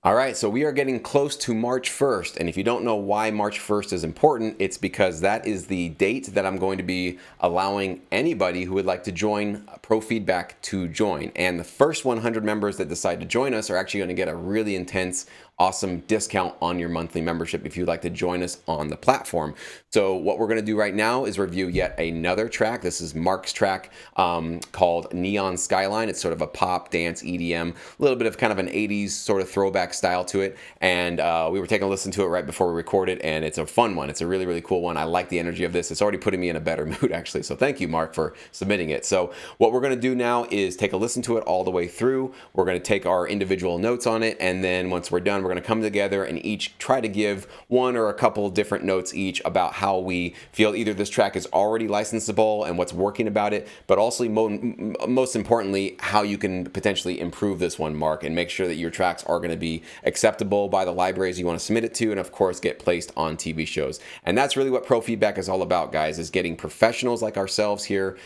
All right, so we are getting close to March 1st. And if you don't know why March 1st is important, it's because that is the date that I'm going to be allowing anybody who would like to join Pro Feedback to join. And the first 100 members that decide to join us are actually going to get a really intense, awesome discount on your monthly membership if you'd like to join us on the platform. So what we're going to do right now is review yet another track. This is Mark's track called Neon Skyline. It's sort of a pop, dance, EDM, a little bit of kind of an 80s sort of throwback style to it. And we were taking a listen to it right before we recorded, and it's a fun one. It's a really, really cool one. I like the energy of this. It's already putting me in a better mood, actually. So thank you, Mark, for submitting it. So what we're going to do now is take a listen to it all the way through. We're going to take our individual notes on it, and then once we're done, we're going to come together and each try to give one or a couple different notes each about how we feel either this track is already licensable and what's working about it, but also most importantly, how you can potentially improve this one, Mark, and make sure that your tracks are going to be acceptable by the libraries you want to submit it to, and of course get placed on TV shows. And that's really what Pro Feedback is all about, guys, is getting professionals like ourselves here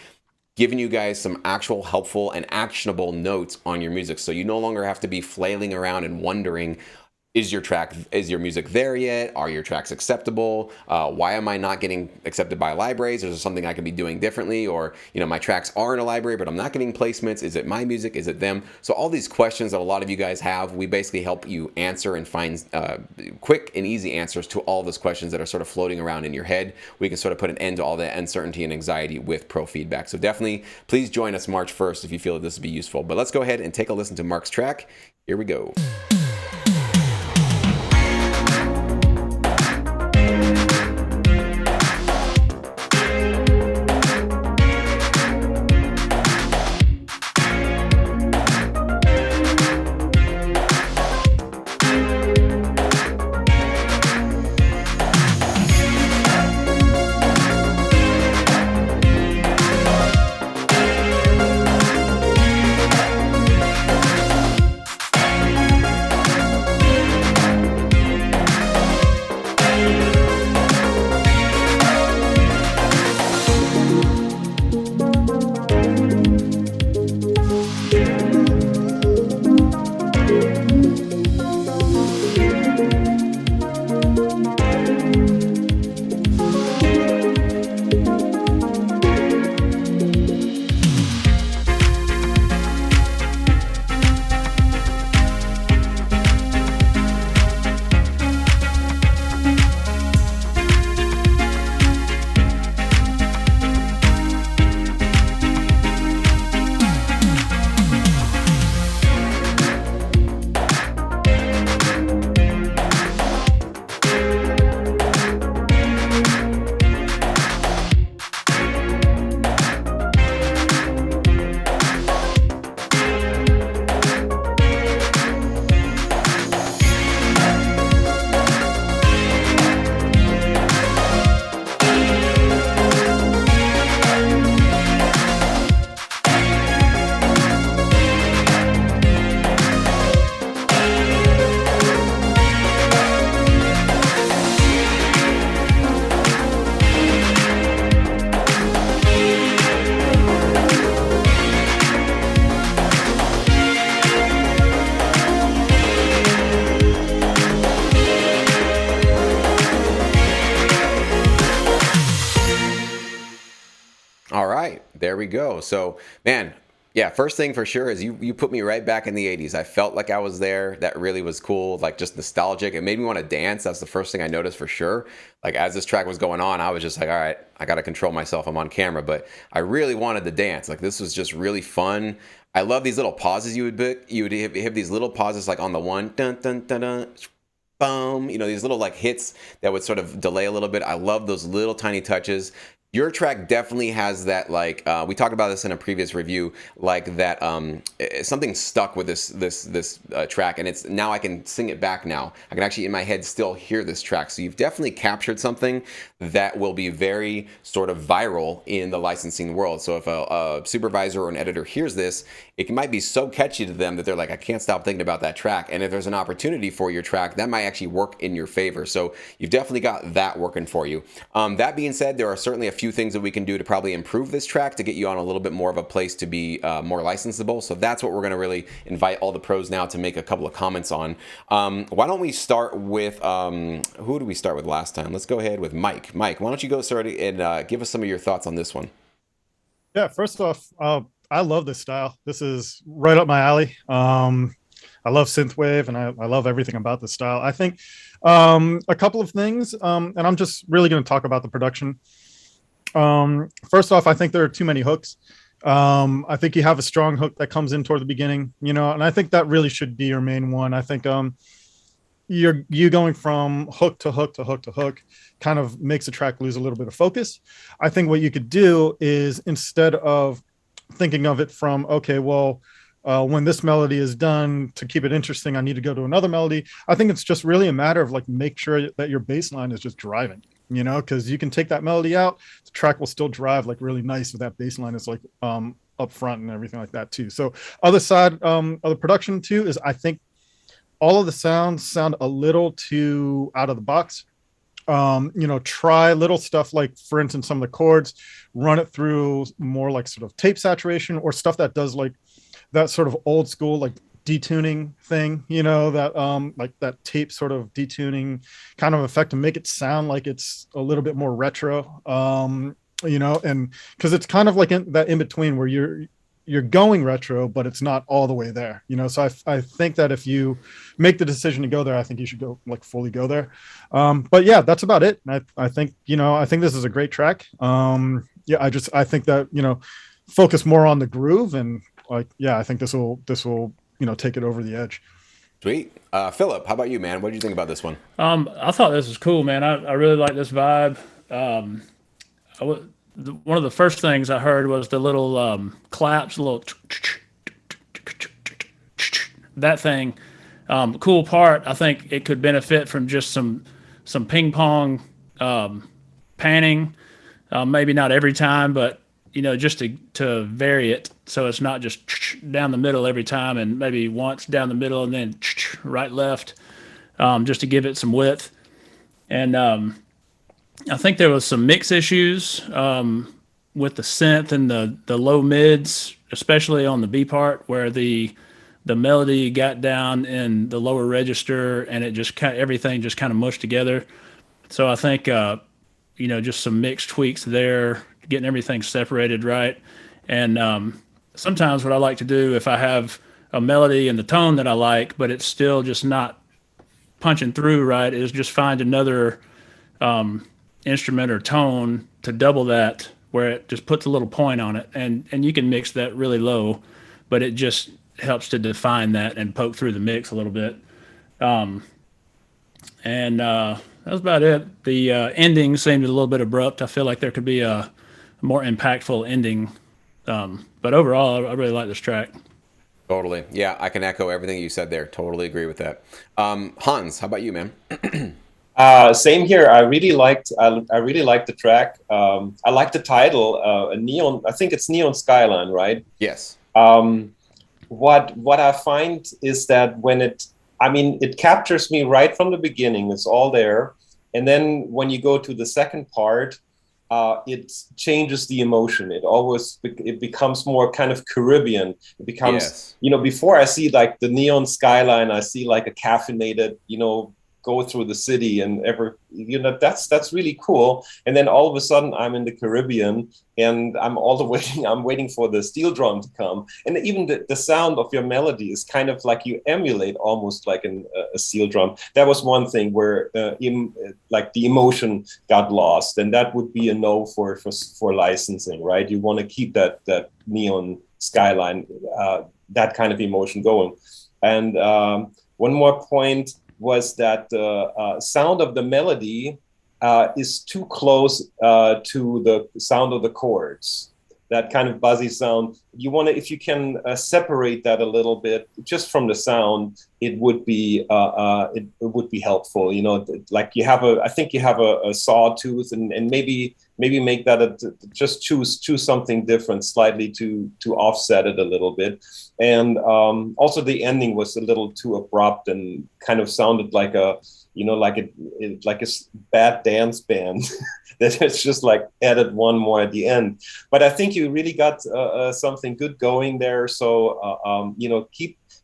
giving you guys some actual helpful and actionable notes on your music, so you no longer have to be flailing around and wondering, is your music there yet? Are your tracks acceptable? Why am I not getting accepted by libraries? Is there something I can be doing differently? Or, my tracks are in a library, but I'm not getting placements. Is it my music? Is it them? So all these questions that a lot of you guys have, we basically help you answer and find quick and easy answers to all those questions that are sort of floating around in your head. We can sort of put an end to all that uncertainty and anxiety with Pro Feedback. So definitely, please join us March 1st if you feel that this would be useful. But let's go ahead and take a listen to Mark's track. Here we go. All right, there we go. So, man, yeah, first thing for sure is you put me right back in the 80s. I felt like I was there. That really was cool, like just nostalgic. It made me want to dance. That's the first thing I noticed for sure. Like as this track was going on, I was just like, all right, I got to control myself. I'm on camera, but I really wanted to dance. Like this was just really fun. I love these little pauses you would have these little pauses like on the one, dun, dun, dun, dun, boom, these little like hits that would sort of delay a little bit. I love those little tiny touches. Your track definitely has that, like we talked about this in a previous review, like that something stuck with this track, and it's now I can sing it back now. I can actually in my head still hear this track. So you've definitely captured something that will be very sort of viral in the licensing world. So if a supervisor or an editor hears this, it might be so catchy to them that they're like, I can't stop thinking about that track. And if there's an opportunity for your track, that might actually work in your favor. So you've definitely got that working for you. That being said, there are certainly a few things that we can do to probably improve this track to get you on a little bit more of a place to be more licensable. So that's what we're going to really invite all the pros now to make a couple of comments on. Why don't we start with, who did we start with last time? Let's go ahead with Mike. Mike, why don't you go start and give us some of your thoughts on this one? Yeah, first off, I love this style. This is right up my alley. I love synthwave, and I love everything about this style. I think a couple of things, and I'm just really going to talk about the production. First off, I think there are too many hooks. I think you have a strong hook that comes in toward the beginning, and I think that really should be your main one. I think you going from hook to hook to hook to hook kind of makes the track lose a little bit of focus. I think what you could do is, instead of thinking of it from, okay, well, when this melody is done, to keep it interesting, I need to go to another melody. I think it's just really a matter of like, make sure that your bass line is just driving, because you can take that melody out, the track will still drive like really nice with that bass line is like up front and everything like that too. So other side of the production too is, I think all of the sounds sound a little too out of the box. Try little stuff like, for instance, some of the chords, run it through more like sort of tape saturation, or stuff that does like that sort of old school like detuning thing, that like that tape sort of detuning kind of effect, to make it sound like it's a little bit more retro. And because it's kind of like that in between where you're going retro, but it's not all the way there, so I think that if you make the decision to go there, I think you should go like fully go there. But yeah, that's about it. I think this is a great track. I think that, focus more on the groove, and like, yeah, I think this will take it over the edge. Sweet. Philip, how about you, man? What did you think about this one? I thought this was cool, man. I really like this vibe. One of the first things I heard was the little claps, a little that thing. Cool part. I think it could benefit from just some ping pong panning. Maybe not every time, but just to vary it, so it's not just down the middle every time, and maybe once down the middle and then right left, just to give it some width. And I think there was some mix issues with the synth and the low mids, especially on the B part, where the melody got down in the lower register, and it just everything just kind of mushed together. So I think just some mix tweaks there, getting everything separated right. And sometimes what I like to do, if I have a melody and the tone that I like, but it's still just not punching through right, is just find another instrument or tone to double that, where it just puts a little point on it, and you can mix that really low, but it just helps to define that and poke through the mix a little bit. And that was about it. The ending seemed a little bit abrupt. I feel like there could be a more impactful ending, but overall I really like this track. Totally. Yeah, I can echo everything you said there. Totally agree with that. Hans, how about you, man? Same here. I really liked the track. I like the title, Neon. I think it's Neon Skyline, right? Yes. What I find is that it captures me right from the beginning. It's all there, and then when you go to the second part, it changes the emotion. It becomes more kind of Caribbean. It becomes, yes. Before I see like the neon skyline, I see like a caffeinated, go through the city, and that's really cool. And then all of a sudden I'm in the Caribbean, and I'm waiting for the steel drum to come. And even the sound of your melody is kind of like you emulate almost like a steel drum. That was one thing where like the emotion got lost, and that would be a no for licensing, right? You want to keep that neon skyline, that kind of emotion going. And one more point was that the sound of the melody is too close to the sound of the chords. That kind of buzzy sound. If you can separate that a little bit just from the sound, it would be helpful. Like I think you have a sawtooth, and maybe maybe make that just choose something different slightly to offset it a little bit. And also the ending was a little too abrupt and kind of sounded like a, you know, like a bad dance band that it's just like added one more at the end. But I think you really got something good going there. So you know,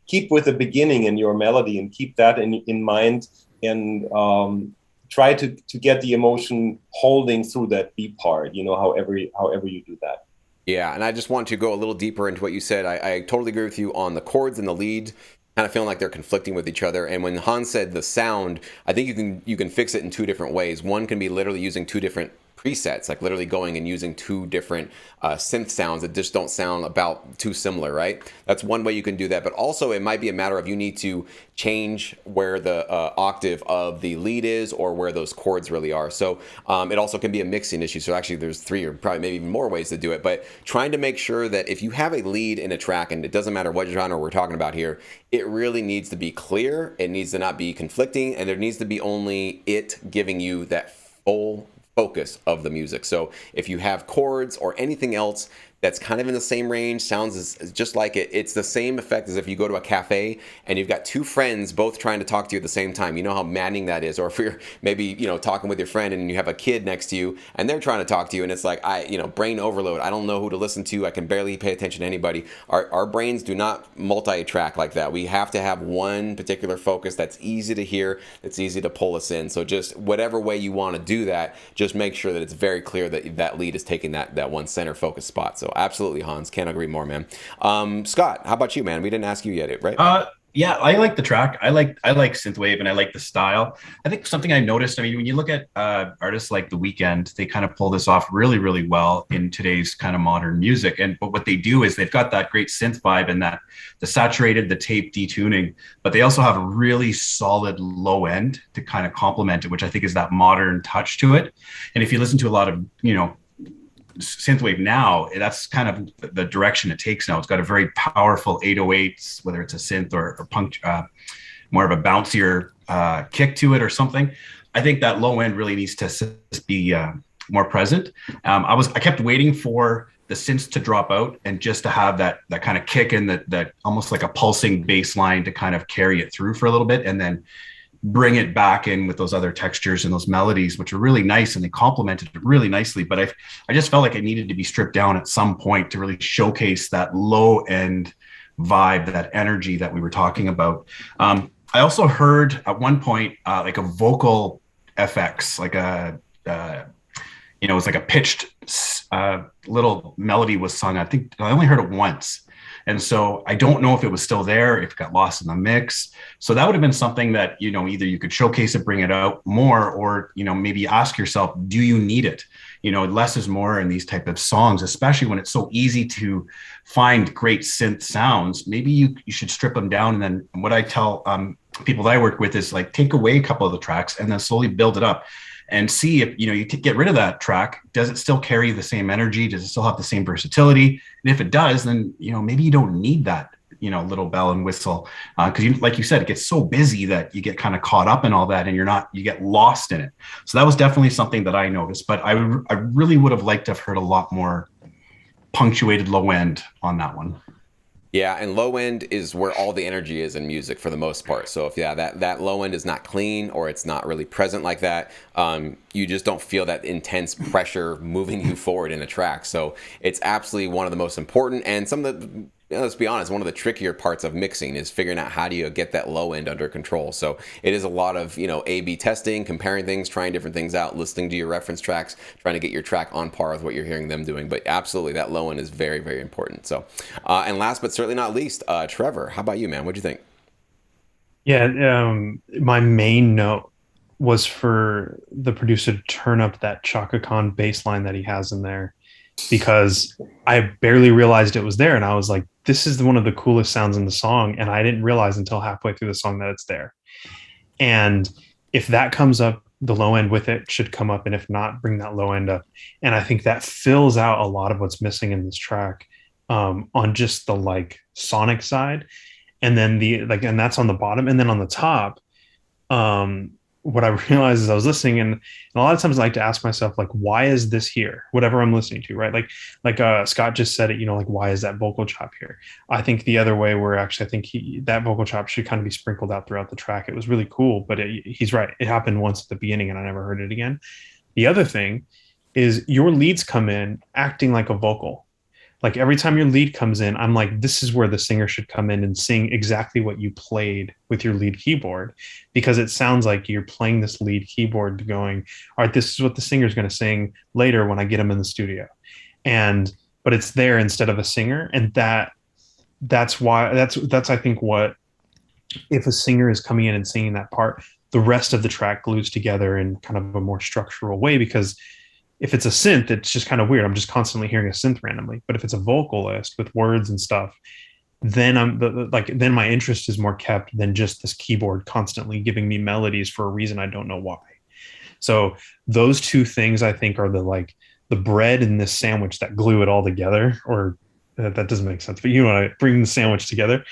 keep with the beginning in your melody and keep that in mind, and try to get the emotion holding through that B part, you know, however you do that. Yeah, and I just want to go a little deeper into what you said. I totally agree with you on the chords and the lead, kind of feeling like they're conflicting with each other. And when Hans said the sound, I think you can fix it in two different ways. One can be literally using two different presets, like literally going and using two different synth sounds that just don't sound about too similar, right? That's one way you can do that. But also it might be a matter of you need to change where the octave of the lead is or where those chords really are. So it also can be a mixing issue. So actually there's three or probably maybe even more ways to do it, but trying to make sure that if you have a lead in a track, and it doesn't matter what genre we're talking about here, it really needs to be clear. It needs to not be conflicting, and there needs to be only it giving you that full focus of the music. So if you have chords or anything else that's kind of in the same range, sounds just like it, it's the same effect as if you go to a cafe and you've got two friends both trying to talk to you at the same time. You know how maddening that is. Or if you're maybe, you know, talking with your friend and you have a kid next to you and they're trying to talk to you, and it's like, brain overload. I don't know who to listen to. I can barely pay attention to anybody. Our brains do not multi-track like that. We have to have one particular focus that's easy to hear, that's easy to pull us in. So just whatever way you want to do that, just make sure that it's very clear that that lead is taking that one center focus spot. So absolutely, Hans, can't agree more, man. Scott, how about you, man? We didn't ask you yet, right? Yeah, I like the track. I like synthwave, and I like the style. I think something I noticed, I mean, when you look at artists like The Weeknd, they kind of pull this off really, really well in today's kind of modern music. But what they do is they've got that great synth vibe and that the saturated, the tape detuning, but they also have a really solid low end to kind of complement it, which I think is that modern touch to it. And if you listen to a lot of, synthwave now, that's kind of the direction it takes now. It's got a very powerful 808s, whether it's a synth or punk, more of a bouncier kick to it or something. I think that low end really needs to be more present. I kept waiting for the synths to drop out and just to have that kind of kick and that almost like a pulsing bass line to kind of carry it through for a little bit, and then bring it back in with those other textures and those melodies, which are really nice, and they complemented it really nicely. But I just felt like it needed to be stripped down at some point to really showcase that low end vibe, that energy that we were talking about. I also heard at one point like a vocal FX, like it was like a pitched little melody was sung. I think I only heard it once. And so I don't know if it was still there, if it got lost in the mix. So that would have been something that, either you could showcase it, bring it out more, or, maybe ask yourself, do you need it? Less is more in these type of songs, especially when it's so easy to find great synth sounds. Maybe you should strip them down. And then what I tell people that I work with is like, take away a couple of the tracks and then slowly build it up. And see if, you get rid of that track, does it still carry the same energy? Does it still have the same versatility? And if it does, then, maybe you don't need that, little bell and whistle. Because like you said, it gets so busy that you get kind of caught up in all that and you get lost in it. So that was definitely something that I noticed, but I really would have liked to have heard a lot more punctuated low end on that one. Yeah, and low end is where all the energy is in music for the most part. So if that low end is not clean or it's not really present like that, you just don't feel that intense pressure moving you forward in a track. So it's absolutely one of the most important, and some of the, let's be honest, one of the trickier parts of mixing is figuring out how do you get that low end under control. So it is a lot of, A/B testing, comparing things, trying different things out, listening to your reference tracks, trying to get your track on par with what you're hearing them doing. But absolutely, that low end is very, very important. So, and last but certainly not least, Trevor, how about you, man? What'd you think? Yeah, my main note was for the producer to turn up that Chaka Khan bass line that he has in there, because I barely realized it was there. And I was like, this is one of the coolest sounds in the song. And I didn't realize until halfway through the song that it's there. And if that comes up, the low end with it should come up. And if not, bring that low end up. And I think that fills out a lot of what's missing in this track on just the sonic side. And then and that's on the bottom. And then on the top, what I realized as I was listening, and a lot of times I like to ask myself, like, why is this here? Whatever I'm listening to, right? Like Scott just said it, like, why is that vocal chop here? I think the other way, where actually I think that vocal chop should kind of be sprinkled out throughout the track. It was really cool, but he's right. It happened once at the beginning, and I never heard it again. The other thing is your leads come in acting like a vocal. Like every time your lead comes in, I'm like, this is where the singer should come in and sing exactly what you played with your lead keyboard, because it sounds like you're playing this lead keyboard going, all right, this is what the singer's going to sing later when I get them in the studio. But it's there instead of a singer. And that's why that's I think what, if a singer is coming in and singing that part, the rest of the track glues together in kind of a more structural way. Because if it's a synth, it's just kind of weird. I'm just constantly hearing a synth randomly. But if it's a vocalist with words and stuff, then then my interest is more kept than just this keyboard constantly giving me melodies for a reason I don't know why. So those two things, I think, are the bread in this sandwich that glue it all together. Or that doesn't make sense, but I bring the sandwich together.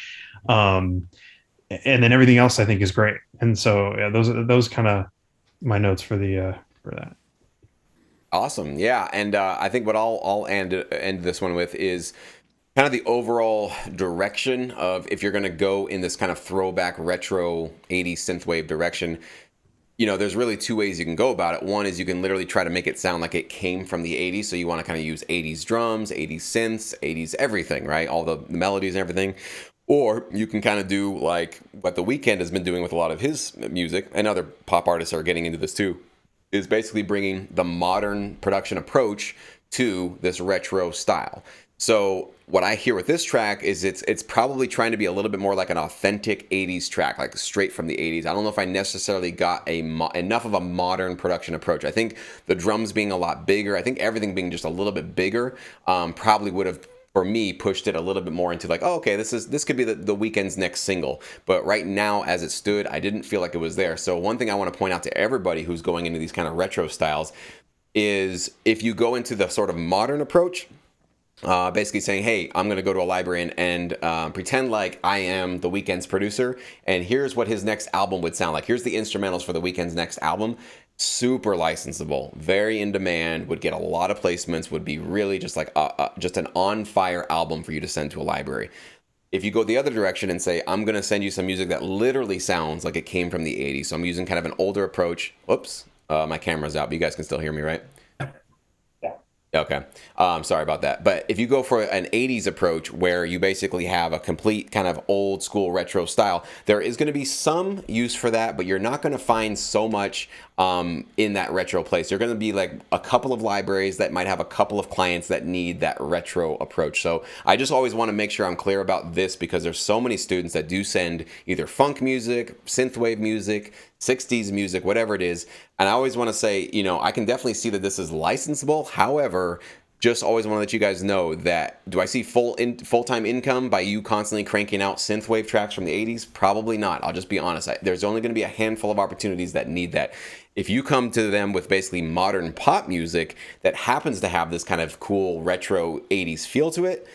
And then everything else I think is great. And so yeah, those kind of my notes for that. Awesome. Yeah. And I think what I'll end this one with is kind of the overall direction of, if you're going to go in this kind of throwback retro 80s synthwave direction, there's really two ways you can go about it. One is you can literally try to make it sound like it came from the 80s. So you want to kind of use 80s drums, 80s synths, 80s everything, right? All the melodies and everything. Or you can kind of do like what The Weeknd has been doing with a lot of his music, and other pop artists are getting into this too, is basically bringing the modern production approach to this retro style. So what I hear with this track is it's probably trying to be a little bit more like an authentic 80s track, like straight from the 80s. I don't know if I necessarily got enough of a modern production approach. I think the drums being a lot bigger, I think everything being just a little bit bigger, probably would have, for me, pushed it a little bit more into like, oh, okay, this could be the Weeknd's next single. But right now, as it stood, I didn't feel like it was there. So one thing I want to point out to everybody who's going into these kind of retro styles is, if you go into the sort of modern approach, basically saying, hey, I'm going to go to a library and pretend like I am The Weeknd's producer, and here's what his next album would sound like. Here's the instrumentals for The Weeknd's next album. Super licensable, very in demand, would get a lot of placements, would be really just like just an on-fire album for you to send to a library. If you go the other direction and say, I'm going to send you some music that literally sounds like it came from the 80s, so I'm using kind of an older approach. Oops, my camera's out, but you guys can still hear me, right? Okay. Sorry about that. But if you go for an 80s approach where you basically have a complete kind of old school retro style, there is going to be some use for that, but you're not going to find so much in that retro place. You're going to be like a couple of libraries that might have a couple of clients that need that retro approach. So I just always want to make sure I'm clear about this, because there's so many students that do send either funk music, synthwave music, 60s music, whatever it is. And I always want to say, I can definitely see that this is licensable. However, just always want to let you guys know that, do I see full-time income by you constantly cranking out synthwave tracks from the 80s? Probably not. I'll just be honest. There's only going to be a handful of opportunities that need that. If you come to them with basically modern pop music that happens to have this kind of cool retro 80s feel to it,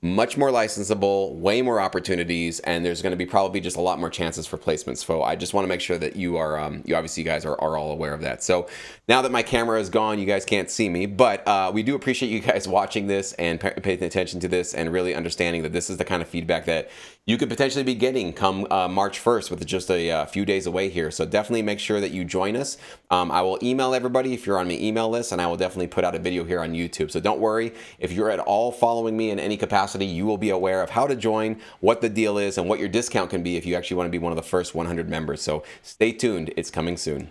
much more licensable, way more opportunities, and there's going to be probably just a lot more chances for placements. So I just want to make sure that you are, you guys are all aware of that. So now that my camera is gone, you guys can't see me, but we do appreciate you guys watching this and paying attention to this and really understanding that this is the kind of feedback that you could potentially be getting come March 1st, with just a few days away here. So definitely make sure that you join us. I will email everybody if you're on my email list, and I will definitely put out a video here on YouTube. So don't worry, if you're at all following me in any capacity, you will be aware of how to join, what the deal is, and what your discount can be if you actually want to be one of the first 100 members. So stay tuned, it's coming soon.